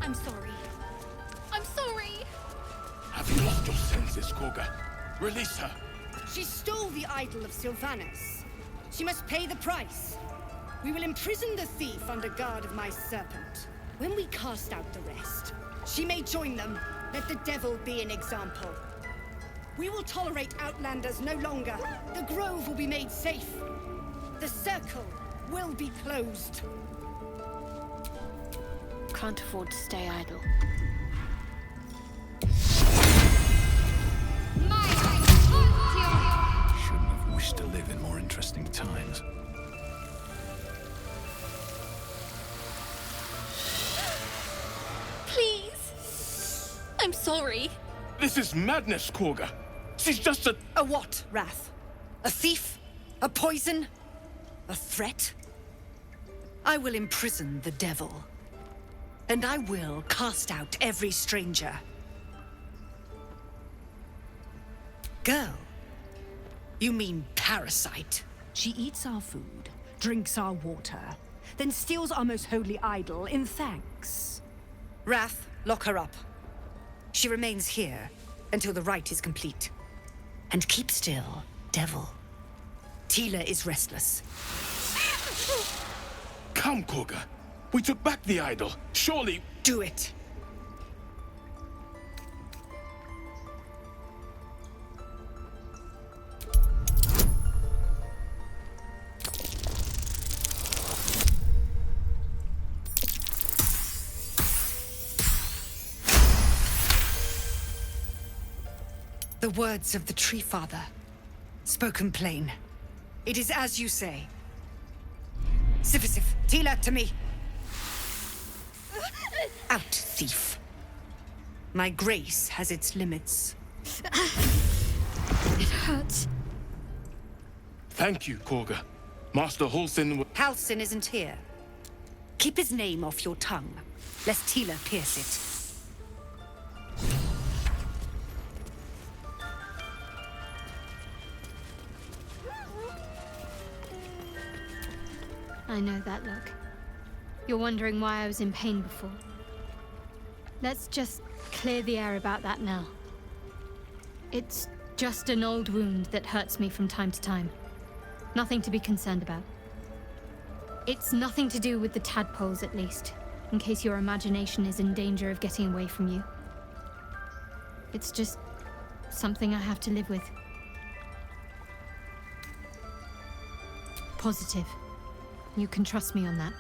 I'm sorry. I'm sorry! Have you lost your senses, Korga? Release her! She stole the idol of Sylvanas. She must pay the price. We will imprison the thief under guard of my serpent. When we cast out the rest, she may join them. Let the devil be an example. We will tolerate outlanders no longer. The grove will be made safe. The circle will be closed. Can't afford to stay idle. Shouldn't have wished to live in more interesting times. Please! I'm sorry. This is madness, Korga! She's just a... A what, Wrath? A thief? A poison? A threat? I will imprison the devil. And I will cast out every stranger. Girl? You mean parasite? She eats our food, drinks our water, then steals our most holy idol in thanks. Wrath, lock her up. She remains here until the rite is complete. And keep still, devil. Tila is restless. Come, Korga. We took back the idol. Surely... Do it. The words of the Tree Father, spoken plain. It is as you say. Sifisif, Tila, to me. Out, thief. My grace has its limits. It hurts. Thank you, Korga. Master Halsin... Halsin isn't here. Keep his name off your tongue, lest Tila pierce it. I know that look. You're wondering why I was in pain before. Let's just clear the air about that now. It's just an old wound that hurts me from time to time. Nothing to be concerned about. It's nothing to do with the tadpoles, at least, in case your imagination is in danger of getting away from you. It's just something I have to live with. Positive. You can trust me on that.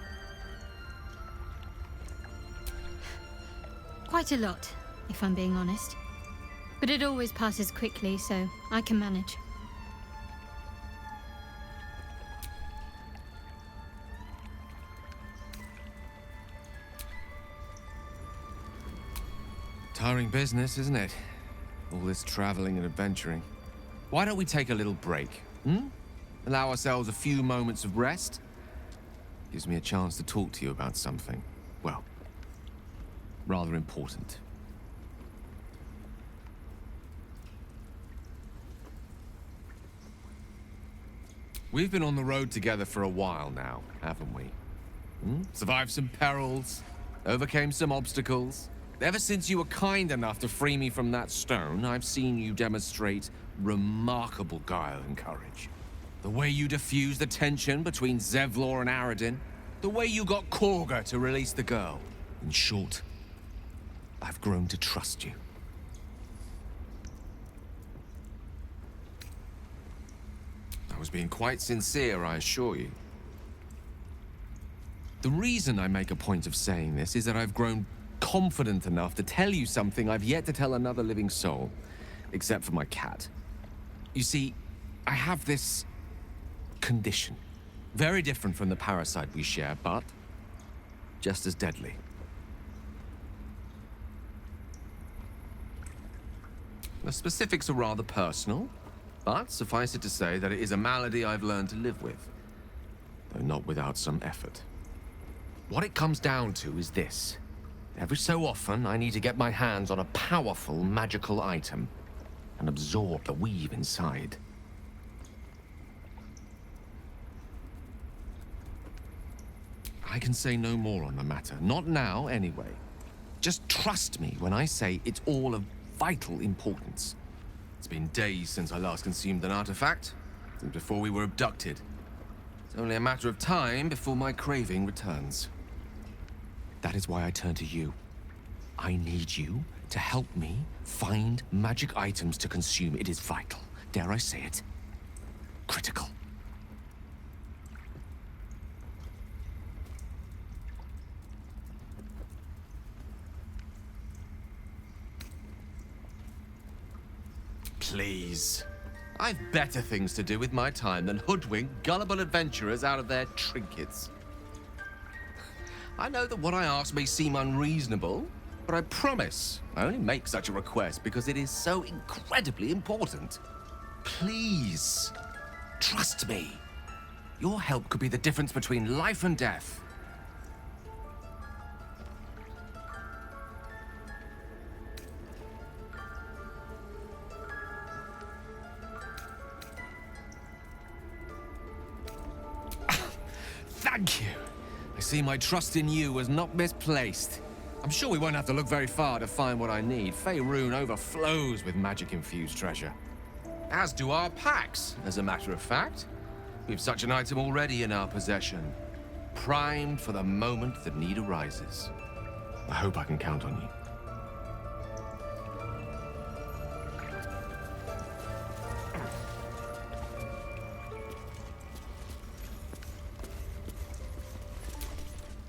Quite a lot, if I'm being honest. But it always passes quickly, so I can manage. Tiring business, isn't it? All this traveling and adventuring. Why don't we take a little break, hmm? Allow ourselves a few moments of rest? Gives me a chance to talk to you about something, well, rather important. We've been on the road together for a while now, haven't we? Survived some perils, overcame some obstacles. Ever since you were kind enough to free me from that stone, I've seen you demonstrate remarkable guile and courage. The way you diffused the tension between Zevlor and Aradin. The way you got Korga to release the girl. In short, I've grown to trust you. I was being quite sincere, I assure you. The reason I make a point of saying this is that I've grown confident enough to tell you something I've yet to tell another living soul, except for my cat. You see, I have this condition. Very different from the parasite we share, but just as deadly. The specifics are rather personal, but suffice it to say that it is a malady I've learned to live with, though not without some effort. What it comes down to is this. Every so often, I need to get my hands on a powerful magical item and absorb the weave inside. I can say no more on the matter. Not now, anyway. Just trust me when I say it's all of vital importance. It's been days since I last consumed an artifact, since before we were abducted. It's only a matter of time before my craving returns. That is why I turn to you. I need you to help me find magic items to consume. It is vital. Dare I say it? Critical. Please. I've better things to do with my time than hoodwink gullible adventurers out of their trinkets. I know that what I ask may seem unreasonable, but I promise I only make such a request because it is so incredibly important. Please, trust me. Your help could be the difference between life and death. Thank you. I see my trust in you was not misplaced. I'm sure we won't have to look very far to find what I need. Faerun overflows with magic-infused treasure. As do our packs, as a matter of fact. We've such an item already in our possession. Primed for the moment that need arises. I hope I can count on you.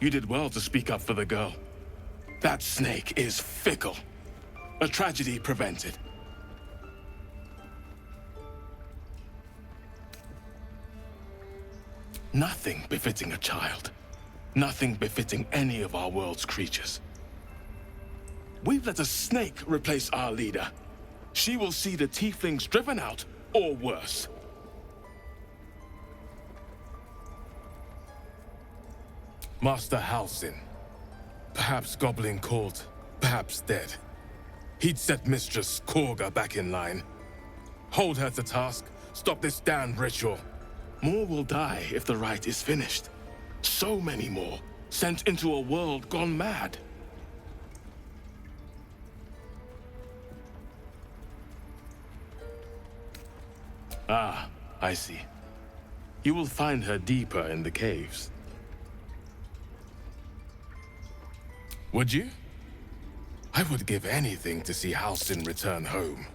You did well to speak up for the girl. That snake is fickle. A tragedy prevented. Nothing befitting a child. Nothing befitting any of our world's creatures. We've let a snake replace our leader. She will see the tieflings driven out, or worse. Master Halsin. Perhaps Goblin caught, perhaps dead. He'd set Mistress Korga back in line. Hold her to task, stop this damned ritual. More will die if the rite is finished. So many more, sent into a world gone mad. Ah, I see. You will find her deeper in the caves. Would you? I would give anything to see Halsin return home.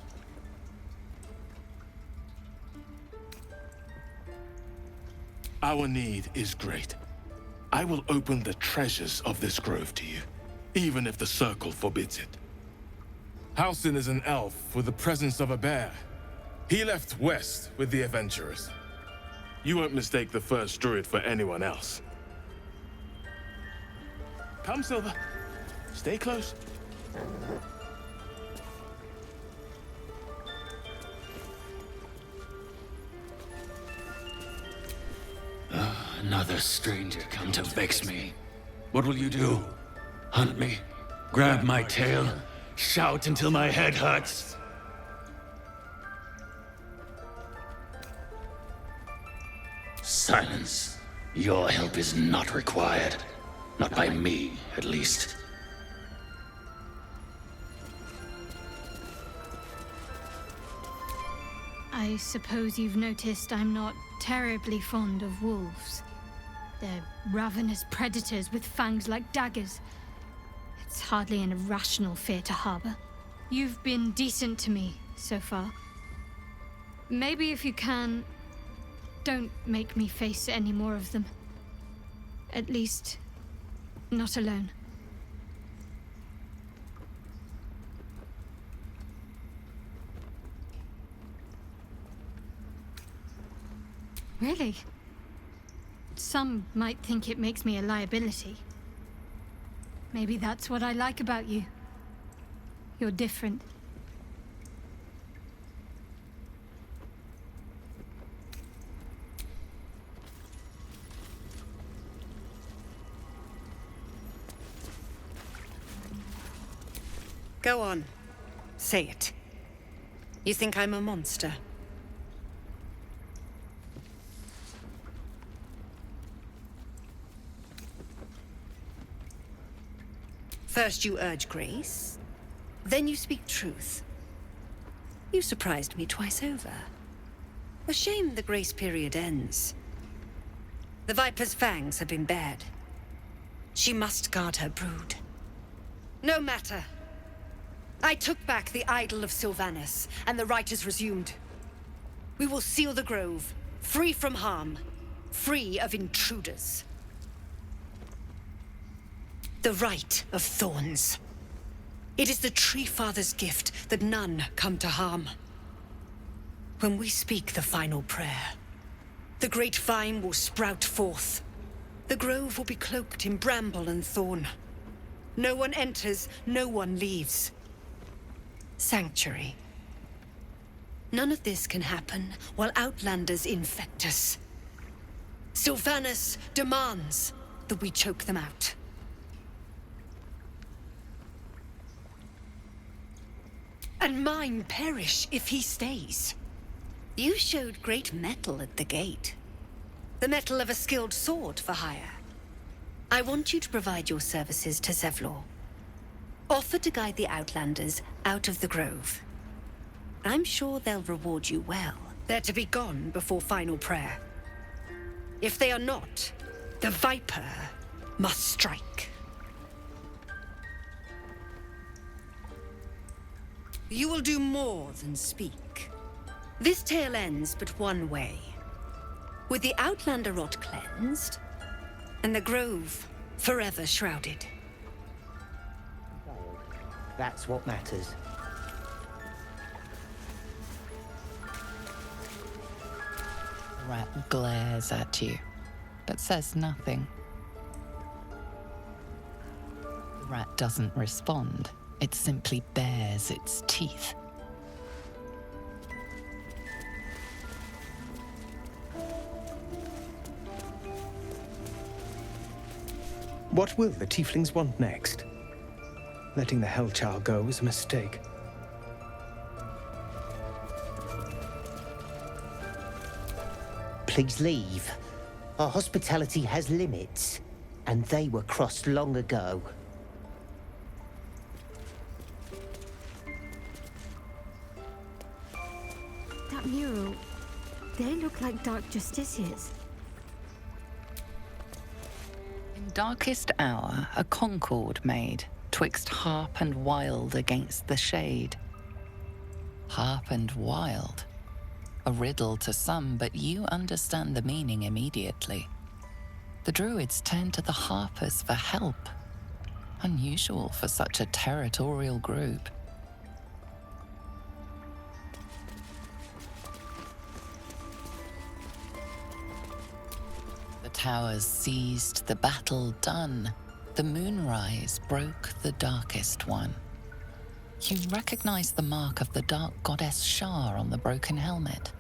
Our need is great. I will open the treasures of this grove to you, even if the Circle forbids it. Halsin is an elf with the presence of a bear. He left west with the adventurers. You won't mistake the first druid for anyone else. Come, Silver. Stay close. Another stranger come to vex me. What will you do? Hunt me? Grab my tail? Shout until my head hurts? Silence. Your help is not required. Not by me, at least. I suppose you've noticed I'm not terribly fond of wolves. They're ravenous predators with fangs like daggers. It's hardly an irrational fear to harbor. You've been decent to me so far. Maybe if you can, don't make me face any more of them. At least, not alone. Really? Some might think it makes me a liability. Maybe that's what I like about you. You're different. Go on. Say it. You think I'm a monster? First you urge grace, then you speak truth. You surprised me twice over. A shame the grace period ends. The Viper's fangs have been bared. She must guard her brood. No matter. I took back the idol of Sylvanas, and the rite is resumed. We will seal the grove, free from harm, free of intruders. The rite of thorns. It is the Tree Father's gift that none come to harm. When we speak the final prayer, the great vine will sprout forth. The grove will be cloaked in bramble and thorn. No one enters, no one leaves. Sanctuary. None of this can happen while Outlanders infect us. Sylvanas demands that we choke them out. And mine perish if he stays. You showed great mettle at the gate. The mettle of a skilled sword for hire. I want you to provide your services to Zevlor. Offer to guide the Outlanders out of the grove. I'm sure they'll reward you well. They're to be gone before final prayer. If they are not, the Viper must strike. You will do more than speak. This tale ends but one way. With the Outlander rot cleansed, and the grove forever shrouded. That's what matters. Rat glares at you, but says nothing. The rat doesn't respond. It simply bares its teeth. What will the tieflings want next? Letting the Hellchild go was a mistake. Please leave. Our hospitality has limits, and they were crossed long ago. That mural, they look like dark justiciars. In darkest hour, a concord made, twixt harp and wild against the shade. Harp and wild. A riddle to some, but you understand the meaning immediately. The druids turn to the harpers for help. Unusual for such a territorial group. The towers seized, the battle done. The moonrise broke the darkest one. You recognize the mark of the dark goddess Shar on the broken helmet.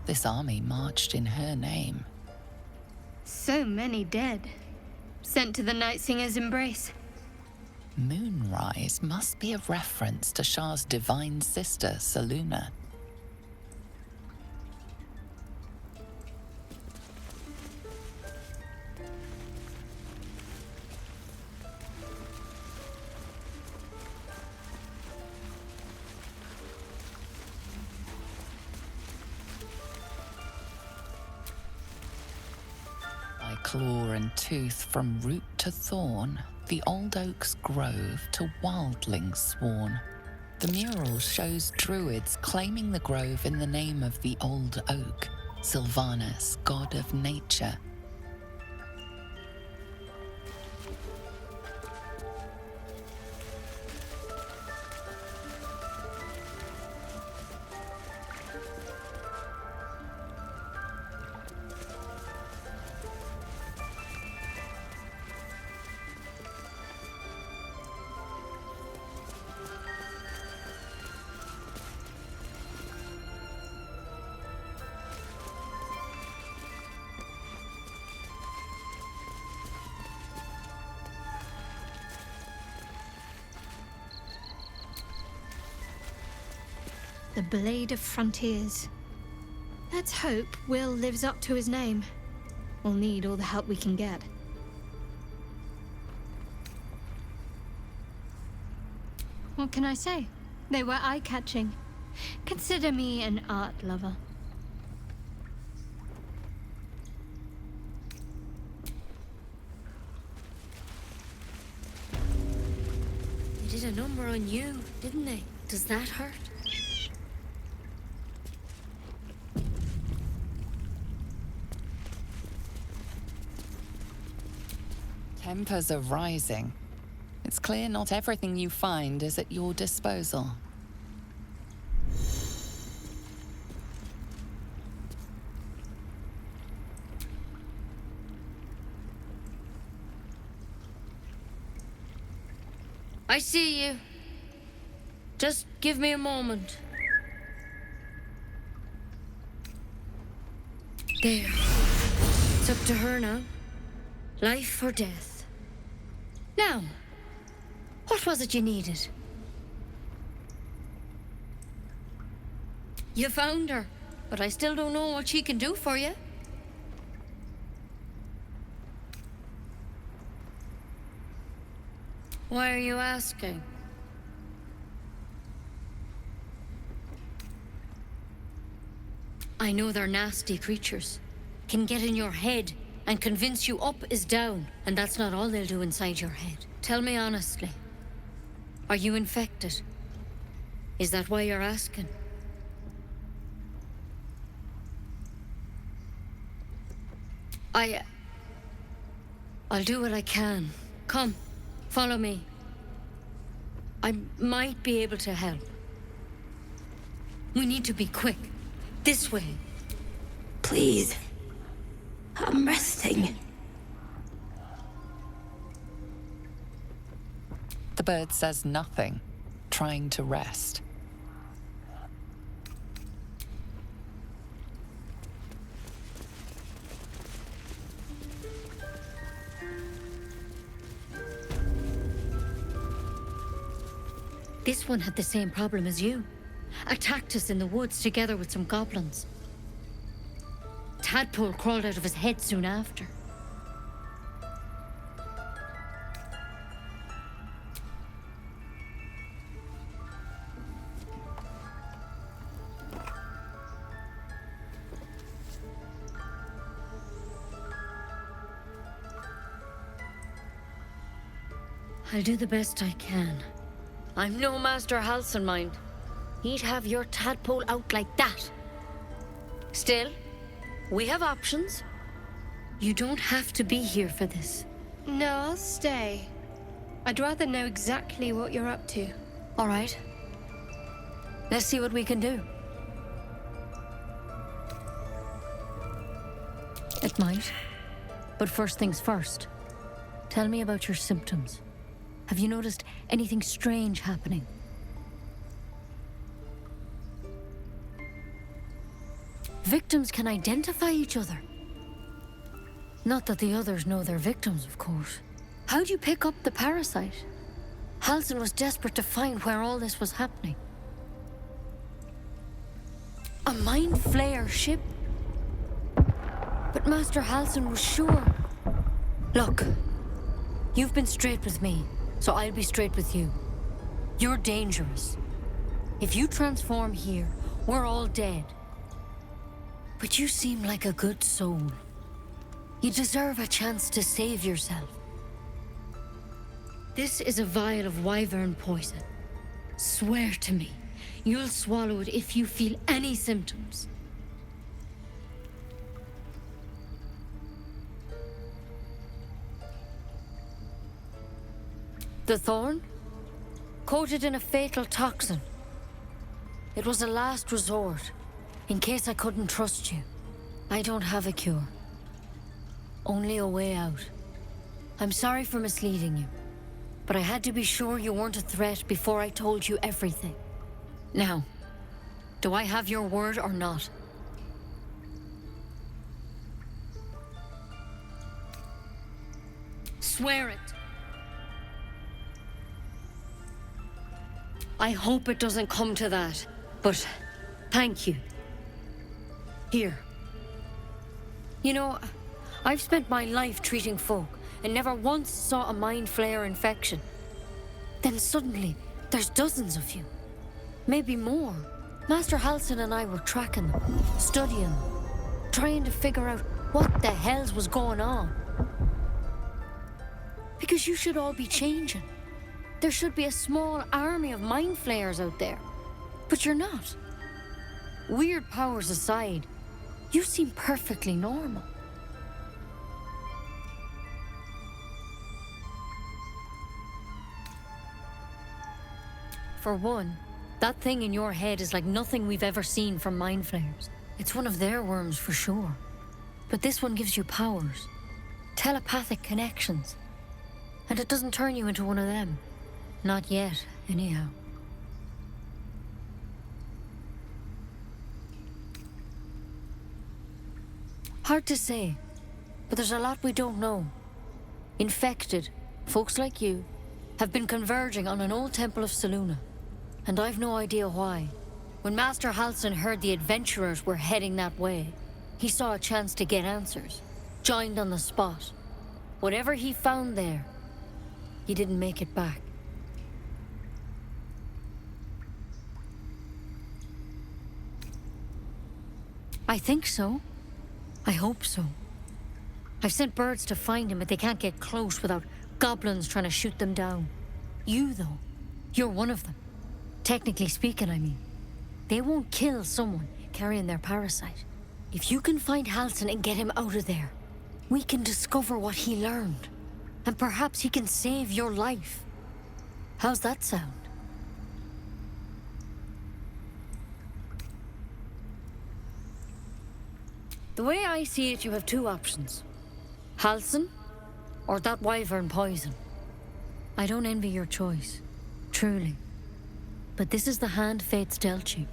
This army marched in her name. So many dead. Sent to the Night Singer's embrace. Moonrise must be a reference to Shar's divine sister, Saluna. By claw and tooth from root to thorn, the old oak's grove to wildlings sworn. The mural shows druids claiming the grove in the name of the old oak, Sylvanas, god of nature. The Blade of Frontiers. Let's hope Will lives up to his name. We'll need all the help we can get. What can I say? They were eye-catching. Consider me an art lover. They did a number on you, didn't they? Does that hurt? Tempers are rising. It's clear not everything you find is at your disposal. I see you. Just give me a moment. There. It's up to her now. Life or death. Now, what was it you needed? You found her, but I still don't know what she can do for you. Why are you asking? I know they're nasty creatures. Can get in your head and convince you up is down, and that's not all they'll do inside your head. Tell me honestly, are you infected? Is that why you're asking? I'll do what I can. Come, follow me. I might be able to help. We need to be quick. This way. Please. I'm resting. The bird says nothing, trying to rest. This one had the same problem as you. Attacked us in the woods together with some goblins. Tadpole crawled out of his head soon after. I'll do the best I can. I'm no Master Halsin, mind. He'd have your tadpole out like that. Still, we have options. You don't have to be here for this. No, I'll stay. I'd rather know exactly what you're up to. All right. Let's see what we can do. It might. But first things first. Tell me about your symptoms. Have you noticed anything strange happening? Victims can identify each other. Not that the others know they're victims, of course. How'd you pick up the parasite? Halsin was desperate to find where all this was happening. A mind flayer ship? But Master Halsin was sure. Look, you've been straight with me, so I'll be straight with you. You're dangerous. If you transform here, we're all dead. But you seem like a good soul. You deserve a chance to save yourself. This is a vial of wyvern poison. Swear to me, you'll swallow it if you feel any symptoms. The thorn? Coated in a fatal toxin. It was a last resort, in case I couldn't trust you. I don't have a cure. Only a way out. I'm sorry for misleading you, but I had to be sure you weren't a threat before I told you everything. Now, do I have your word or not? Swear it. I hope it doesn't come to that, but thank you. Here. You know, I've spent my life treating folk and never once saw a mind flayer infection. Then suddenly, There's dozens of you. Maybe more. Master Halsin and I were tracking them, studying them, trying to figure out what the hells was going on. Because you should all be changing. There should be a small army of mind flayers out there. But you're not. Weird powers aside, you seem perfectly normal. For one, that thing in your head is like nothing we've ever seen from mind flayers. It's one of their worms for sure. But this one gives you powers. Telepathic connections. And it doesn't turn you into one of them. Not yet, anyhow. Hard to say, but there's a lot we don't know. Infected, folks like you, have been converging on an old temple of Selûne, and I've no idea why. When Master Halsin heard the adventurers were heading that way, he saw a chance to get answers, joined on the spot. Whatever he found there, he didn't make it back. I think so. I hope so. I've sent birds to find him, but they can't get close without goblins trying to shoot them down. You, though, you're one of them. Technically speaking, I mean. They won't kill someone carrying their parasite. If you can find Halsin and get him out of there, we can discover what he learned. And perhaps he can save your life. How's that sound? The way I see it, you have two options. Halsin, or that wyvern poison. I don't envy your choice, truly. But this is the hand fate's dealt you.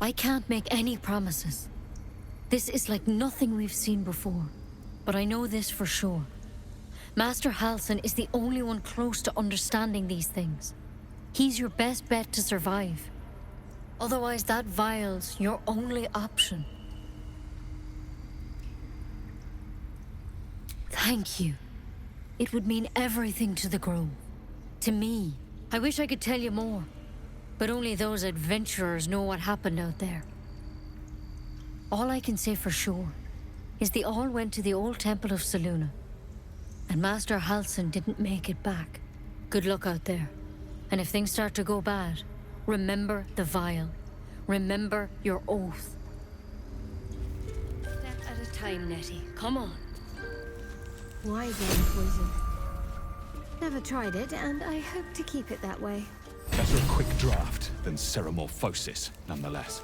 I can't make any promises. This is like nothing we've seen before. But I know this for sure. Master Halsin is the only one close to understanding these things. He's your best bet to survive. Otherwise, that vial's your only option. Thank you. It would mean everything to the Grove. To me. I wish I could tell you more. But only those adventurers know what happened out there. All I can say for sure is they all went to the old temple of Selûne. And Master Halsin didn't make it back. Good luck out there. And if things start to go bad, remember the vial. Remember your oath. Step at a time, Nettie. Come on. Wyvern poison. Never tried it, and I hope to keep it that way. Better a quick draft than ceremorphosis, nonetheless.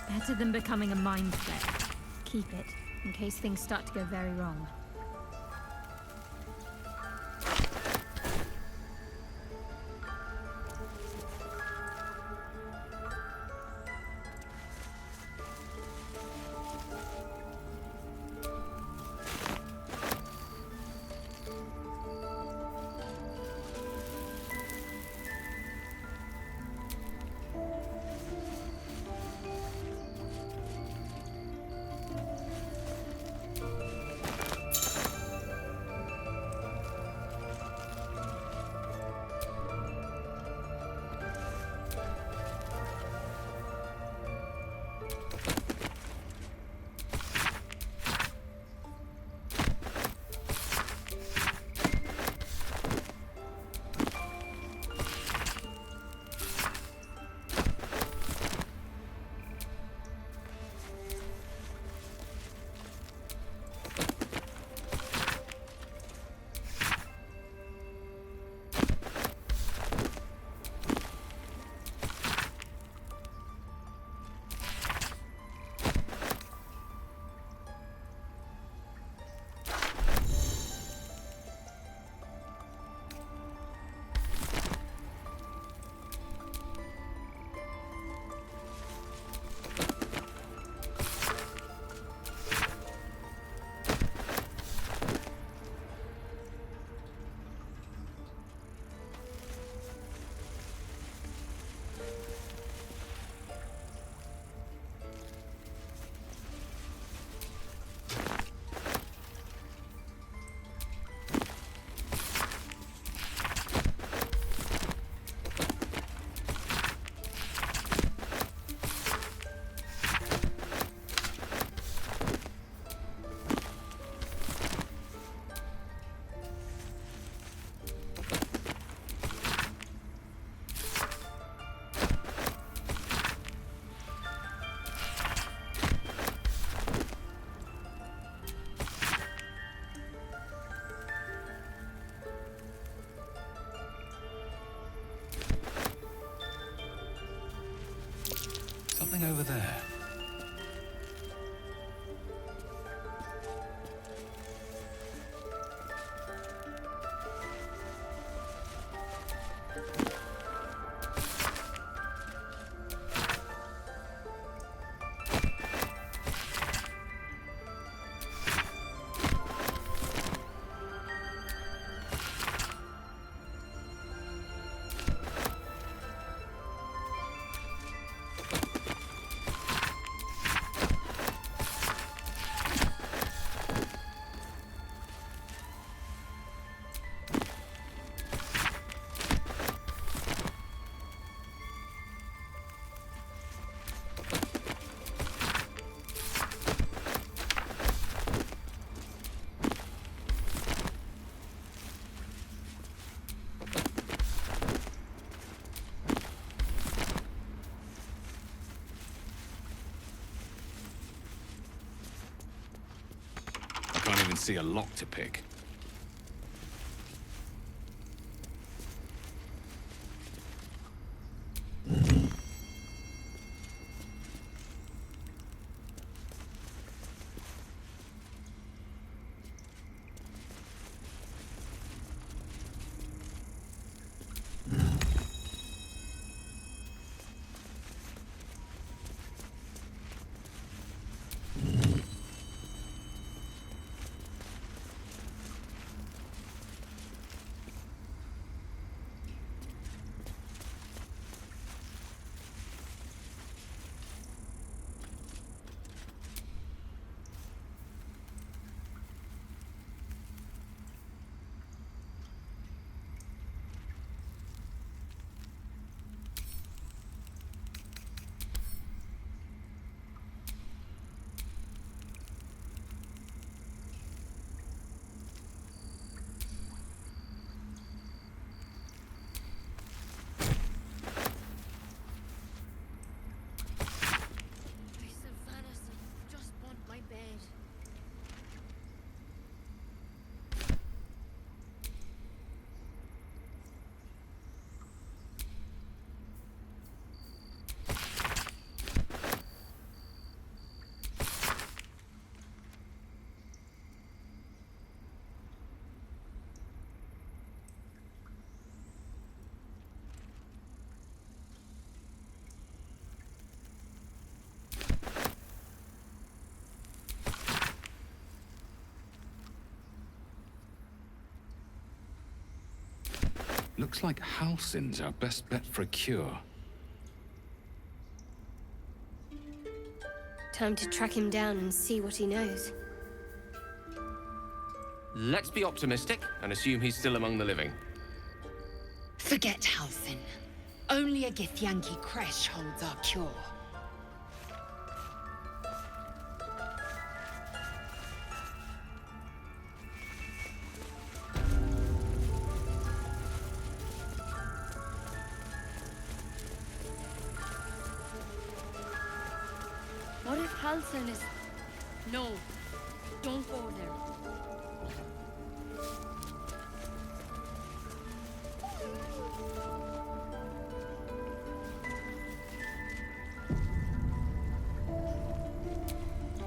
Better than becoming a mind flayer. Keep it, in case things start to go very wrong. Something over there. I can't even see a lock to pick. Looks like Halsin's our best bet for a cure. Time to track him down and see what he knows. Let's be optimistic and assume he's still among the living. Forget Halsin. Only a Githyanki Kresh holds our cure. What if Halsin is... No, don't go there.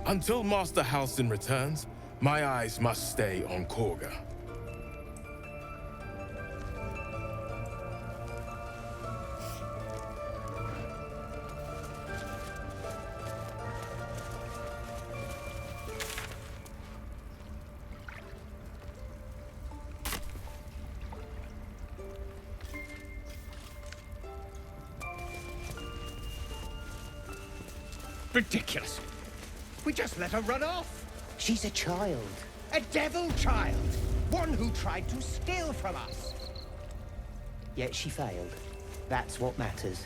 Until Master Halsin returns, my eyes must stay on Korga. Ridiculous. We just let her run off. She's a child. A devil child. One who tried to steal from us. Yet she failed. That's what matters.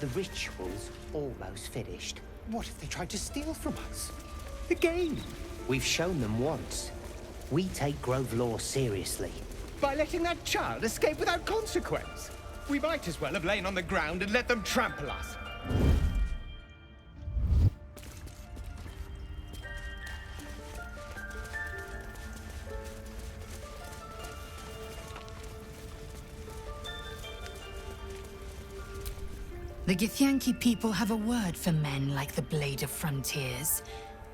The ritual's almost finished. What if they tried to steal from us? The game! We've shown them once. We take Grove law seriously. By letting that child escape without consequence. We might as well have lain on the ground and let them trample us. The Githyanki people have a word for men like the Blade of Frontiers.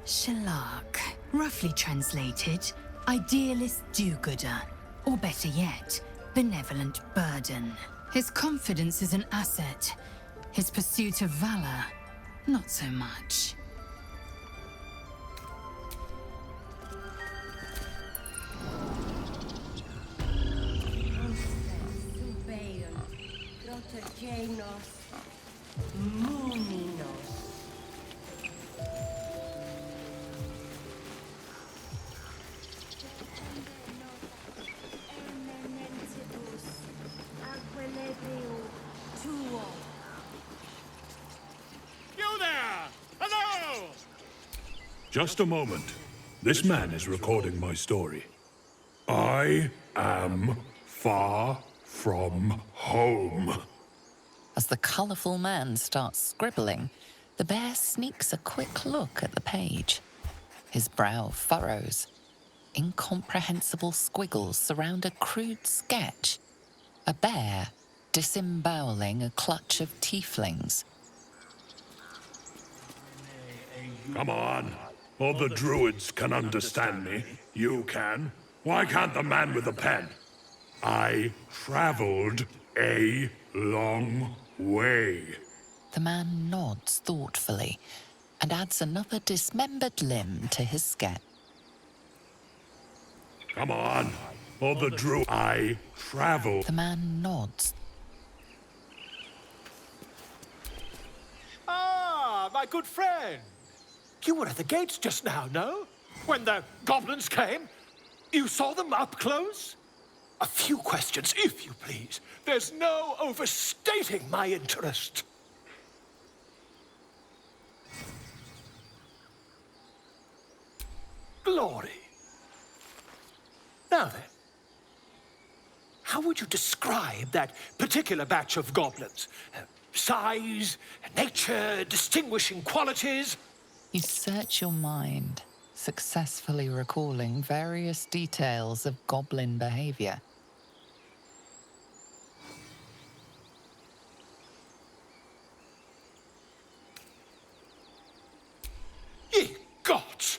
Shalak, roughly translated, idealist do-gooder, or better yet, benevolent burden. His confidence is an asset. His pursuit of valor, not so much. You there! Hello! Just a moment. This man is recording my story. I am far from home. As the colourful man starts scribbling, the bear sneaks a quick look at the page. His brow furrows. Incomprehensible squiggles surround a crude sketch. A bear disemboweling a clutch of tieflings. Come on. All the druids can understand me. You can. Why can't the man with the pen? I traveled a long way. The man nods thoughtfully and adds another dismembered limb to his sketch. Come on. All the I traveled. The man nods. Ah, my good friend. You were at the gates just now, no? When the goblins came? You saw them up close? A few questions, if you please. There's no overstating my interest. Glory. Now then, how would you describe that particular batch of goblins? Size, nature, distinguishing qualities? You search your mind, successfully recalling various details of goblin behavior. Ye gods!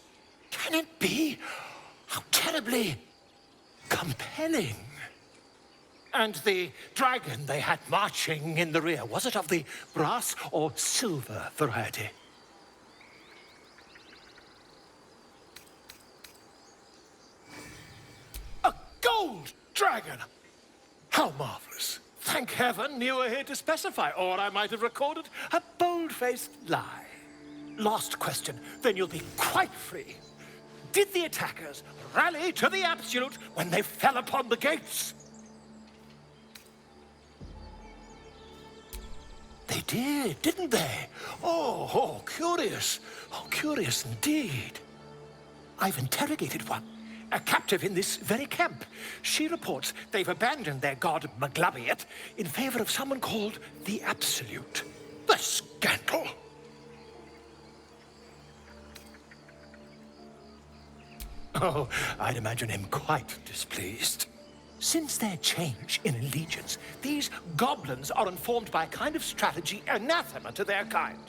Can it be? How terribly compelling. And the dragon they had marching in the rear, was it of the brass or silver variety? A gold dragon! How marvelous. Thank heaven you were here to specify, or I might have recorded a bold-faced lie. Last question, then you'll be quite free. Did the attackers rally to the absolute when they fell upon the gates? They did, didn't they? Oh, curious. Oh, curious indeed. I've interrogated one, a captive in this very camp. She reports they've abandoned their god Maglabiet in favor of someone called the Absolute. The scandal! Oh, I'd imagine him quite displeased. Since their change in allegiance, these goblins are informed by a kind of strategy anathema to their kind.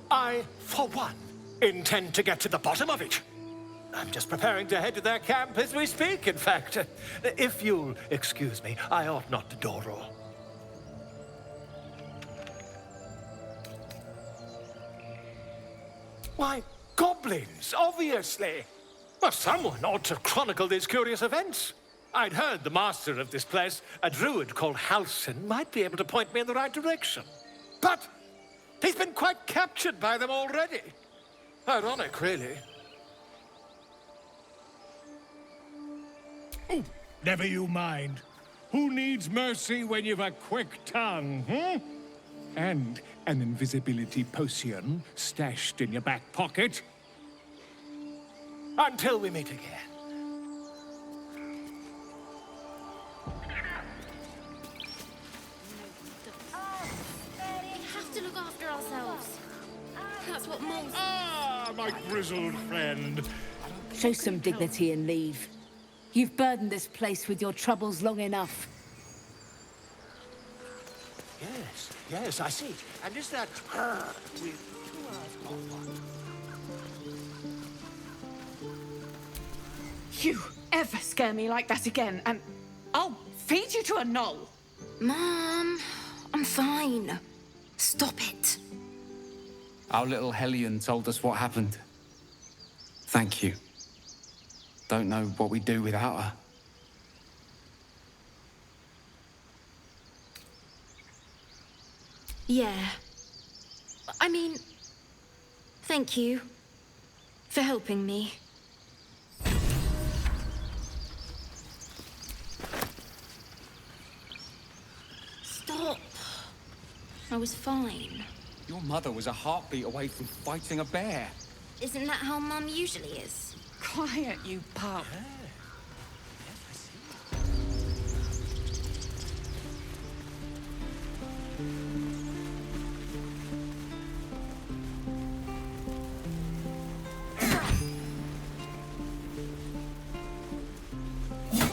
I, for one, intend to get to the bottom of it. I'm just preparing to head to their camp as we speak, in fact. If you'll excuse me, I ought not to door roll. Why, goblins, obviously. Well, someone ought to chronicle these curious events. I'd heard the master of this place, a druid called Halsin, might be able to point me in the right direction. But he's been quite captured by them already. Ironic, really. Oh, never you mind. Who needs mercy when you've a quick tongue, hmm? And an invisibility potion stashed in your back pocket. Until we meet again. We have to look after ourselves. That's what most... Ah, my grizzled friend. Show some dignity and leave. You've burdened this place with your troubles long enough. Yes, I see. And is that her with 2 eyes or what? You ever scare me like that again, and I'll feed you to a knoll. Mom, I'm fine. Stop it. Our little Hellion told us what happened. Thank you. Don't know what we'd do without her. Yeah. I mean, thank you for helping me. Stop. I was fine. Your mother was a heartbeat away from fighting a bear. Isn't that how Mum usually is? Quiet, you pup.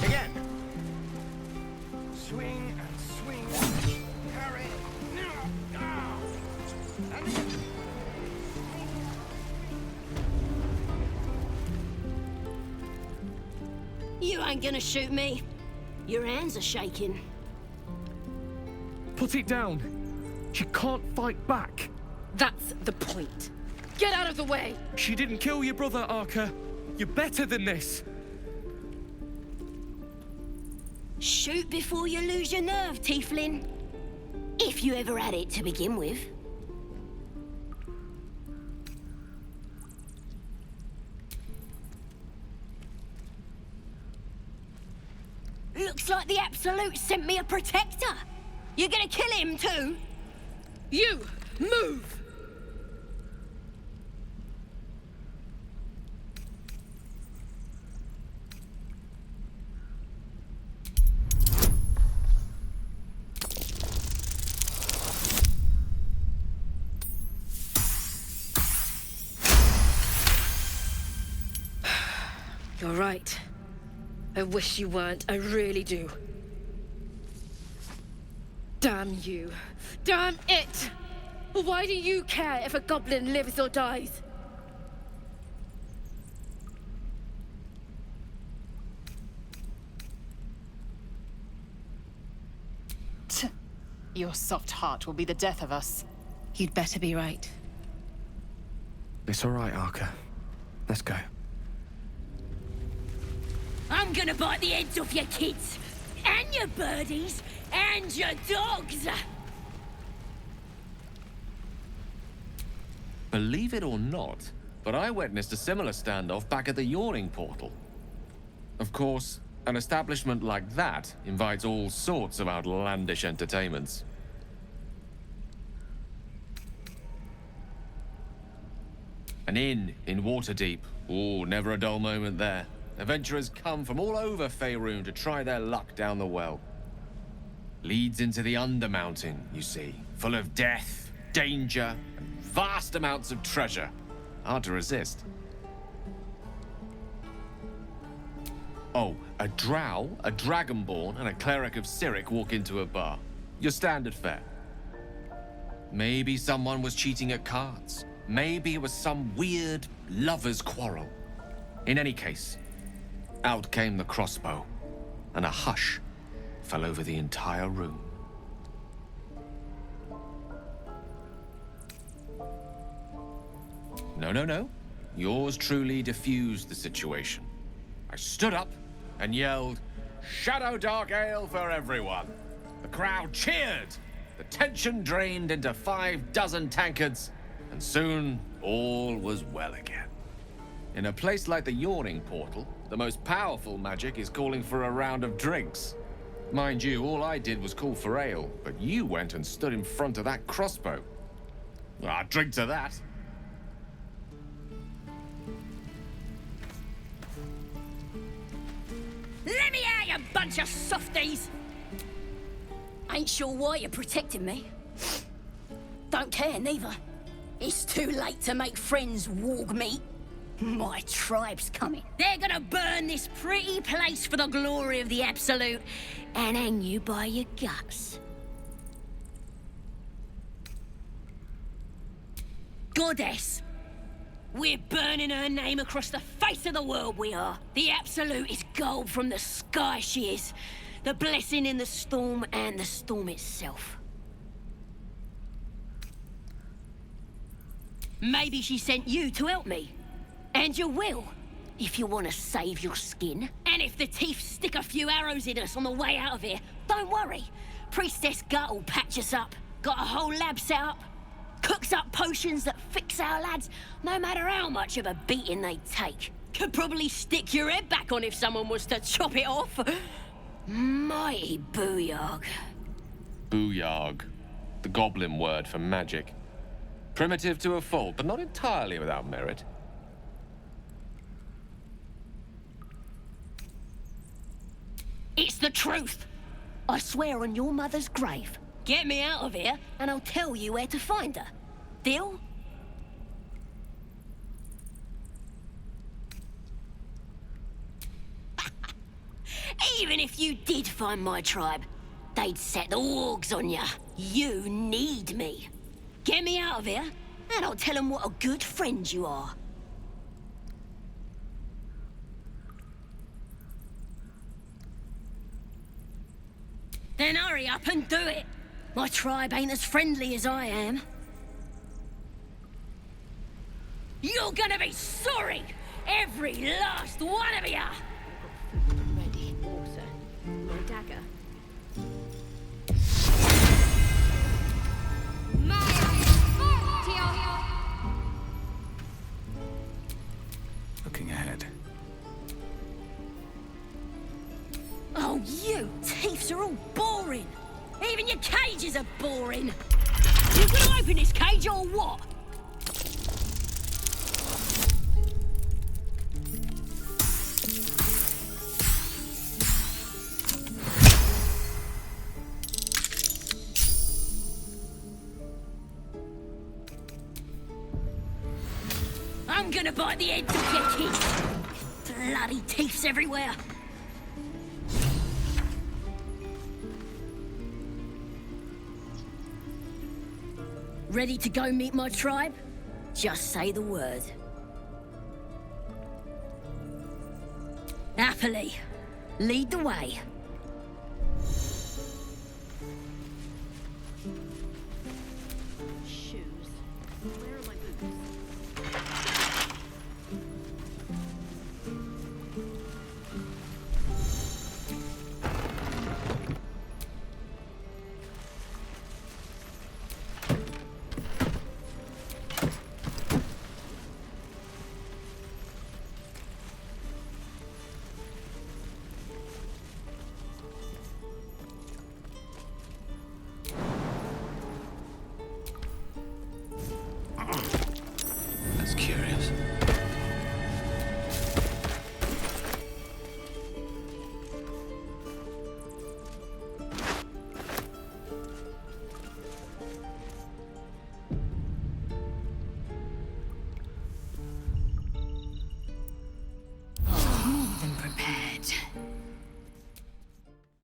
Again. Swing and swing. Carry. And again. You ain't gonna shoot me. Your hands are shaking. Put it down. She can't fight back. That's the point. Get out of the way! She didn't kill your brother, Arca. You're better than this. Shoot before you lose your nerve, Tiefling. If you ever had it to begin with. Looks like the Absolute sent me a protector. You gonna kill him too? You, move! You're right. I wish you weren't, I really do. Damn you. Damn it! Why do you care if a goblin lives or dies? Your soft heart will be the death of us. You'd better be right. It's all right, Arca. Let's go. I'm gonna bite the heads off your kids, and your birdies, and your dogs! Believe it or not, but I witnessed a similar standoff back at the Yawning Portal. Of course, an establishment like that invites all sorts of outlandish entertainments. An inn in Waterdeep. Ooh, never a dull moment there. Adventurers come from all over Faerun to try their luck down the well. Leads into the Undermountain, you see, full of death, danger, and vast amounts of treasure. Hard to resist. Oh, a drow, a dragonborn, and a cleric of Cyric walk into a bar. Your standard fare. Maybe someone was cheating at cards. Maybe it was some weird lover's quarrel. In any case, out came the crossbow, and a hush fell over the entire room. No. Yours truly diffused the situation. I stood up and yelled, "Shadow Dark Ale for everyone!" The crowd cheered. The tension drained into 6 tankards, and soon all was well again. In a place like the Yawning Portal, the most powerful magic is calling for a round of drinks. Mind you, all I did was call for ale, but you went and stood in front of that crossbow. I'll drink to that. Let me out, you bunch of softies! Ain't sure why you're protecting me. Don't care, neither. It's too late to make friends, warg meat. My tribe's coming. They're gonna burn this pretty place for the glory of the Absolute and hang you by your guts. Goddess. We're burning her name across the face of the world, we are. The Absolute is gold from the sky, she is. The blessing in the storm and the storm itself. Maybe she sent you to help me. And you will, if you want to save your skin. And if the Thief stick a few arrows in us on the way out of here, don't worry. Priestess Gut will patch us up. Got a whole lab set up. Cooks up potions that fix our lads, no matter how much of a beating they take. Could probably stick your head back on if someone was to chop it off. Mighty booyarg. Booyarg. The goblin word for magic. Primitive to a fault, but not entirely without merit. It's the truth. I swear on your mother's grave. Get me out of here, and I'll tell you where to find her. Deal? Even if you did find my tribe, they'd set the wargs on ya. You need me. Get me out of here, and I'll tell them what a good friend you are. Then hurry up and do it. My tribe ain't as friendly as I am. You're gonna be sorry! Every last one of ya! Ready. Water. No dagger. Looking ahead. Oh, you thieves are all boring! Even your cages are boring! You gonna open this cage or what? I'm gonna bite the heads off your kids! Bloody thieves everywhere! Ready to go meet my tribe? Just say the word. Happily. Lead the way.